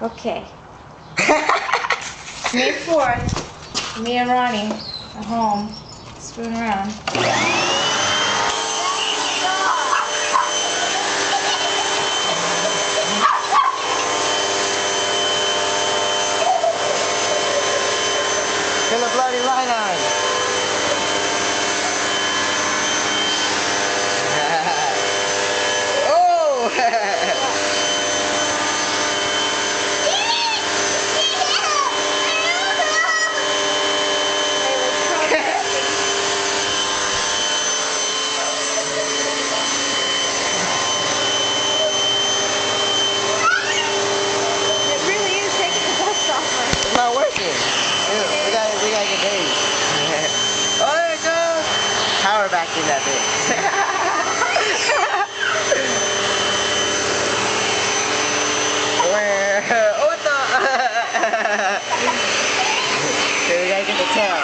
Okay. May 4th, me and Ronnie at home, screwing around. Get a bloody light on. Oh! It really is taking the dust off my... It's not working. We gotta get days. Oh, there it goes. Power back in that thing. Where? What the? Okay, we gotta get the tail.